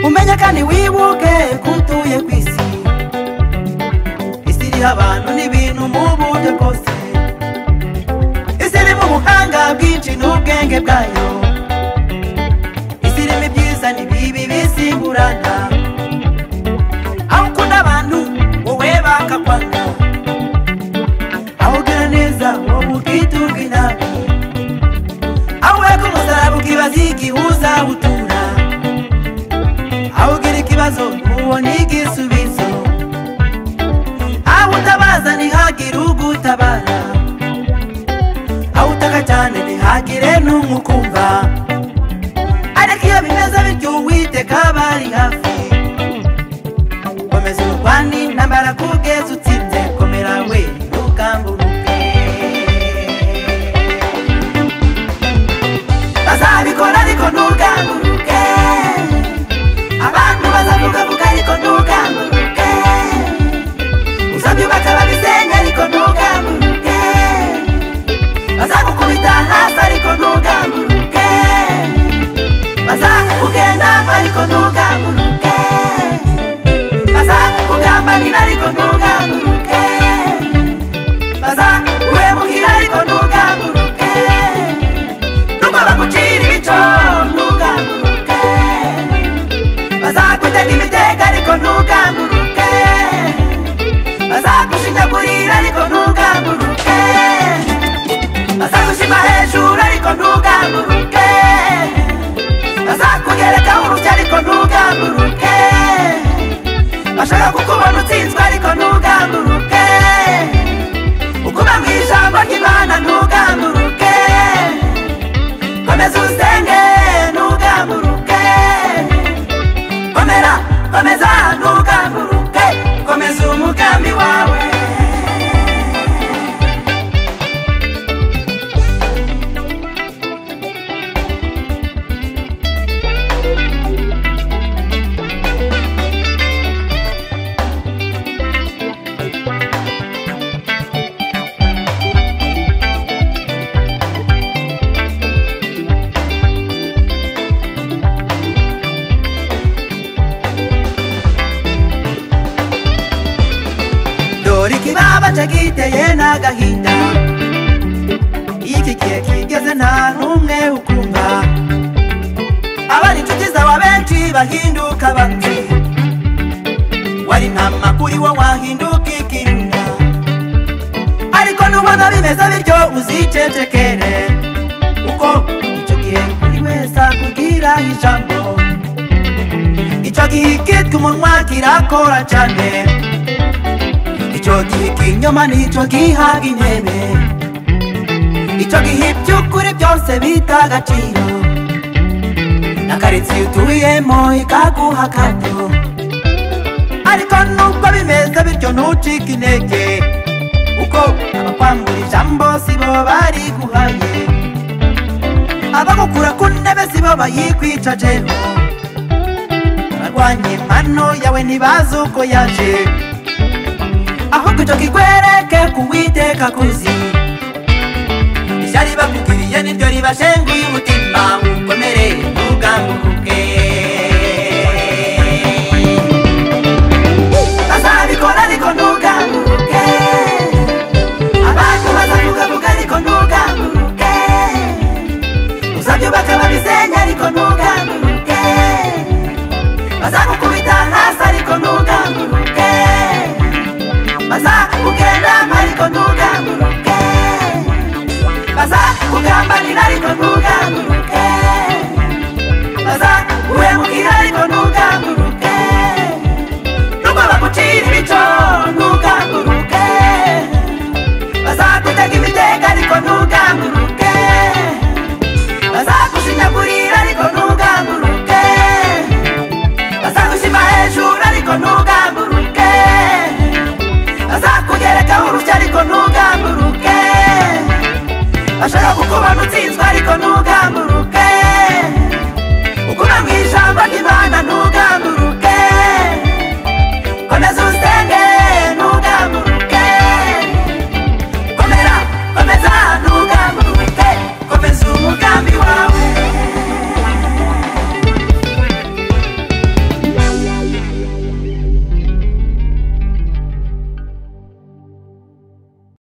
umenya kandi wibuke kutuye kwisi isi abantu n'ibintu mu buryo bwose isi mu buhanga bwinshi n'ubwenge bwayo isi ibyiza n'ibibi bisimburana aho ukunda abantu wowe bakakwanga aho ugira neza wowe ukitunga inabi aho ureka umusaraba ukibaza igihuza utura aho ugira ikibazo ubona igisubizo aho utabaza ntihagire ugutabara aho utaka cyane ntihagire n'umukumva ariko iyo bimeze bityo Uwiteka bari hafi komeza urwane intambara kugeza utsinze komera we ntugamburuke bazabikora ariko ntugamburuke abantu bazavuga ariko ntugamburuke uzabyubaka babisenya ariko ntugamburuke bazagukubita hasi ariko ntugamburuke bazakugenda ariko ntugamburuke bazakugambanira ariko ntugamburuke bazakuhemuhira ariko ntugamburuke nubwo bagucira ibico ntugamburuke bazakutega imitego ariko ntugamburuke bazagushinyagurira ariko ntugamburuke bazagushima hejuru ariko ntugamburuke bazakugereka urushya ariko ntugamburuke bashaka kukubona utsinzwe ariko ntugamburuke ukuba mu ijambo ry'Imana ntugamburuke komeza usenge ntugamburuke komeza ntugamburuke komeza umugambi wawe giteye n'agahinda iki gihe kigeze nta n'umwe ukumva abari inshuti zawe benshi bahinduka abanzi wari intama kuri wo wahinduka ikirura ariko nubona bimeze bityo uzicecekere kuko icyo gihe buri wese akubwira ijambo icyo gihe kitwa umunwa kirakora cyane icyo gihe ikinyoma nicyo gihaga intebe icyo gihe iby'ukuri byose bita agaciro na karitsiye utuyemo ikaguha akato ariko nubwo bimeze bityo ntucike intege kuko abakwambura ijambo sibo bariguhaye abagukura ku ntebe sibo bayikwicajeho abarwanya impano yawe ntibazi uko yaje ahubwo icyo kikwereke ku Uwiteka kuzi ishyari bakugiriye niryo ribashenguye umutima ukomere ntugamburuke bazabikora ariko ntugamburuke abantu bazavuga ariko ntugamburuke uzabyubaka babisenya ariko ntugamburuke bazagukubita hasi ariko ntugamburuke bazakugenda ariko ntugamburuke bazakugambanira ariko ntugamburuke bazakuhemukira ariko ntugamburuke nubwo bagucira ibico ntugamburuke bazakutega imitego ariko ntugamburuke bazagushinyagurira ariko ntugamburuke bazagushima hejuru ariko ntugamburuke bazakugereka urushya ariko ntugamburuke bashaka kukubona utsinzwe ariko ntugamburuke ukuba mu ijambo ry'Imana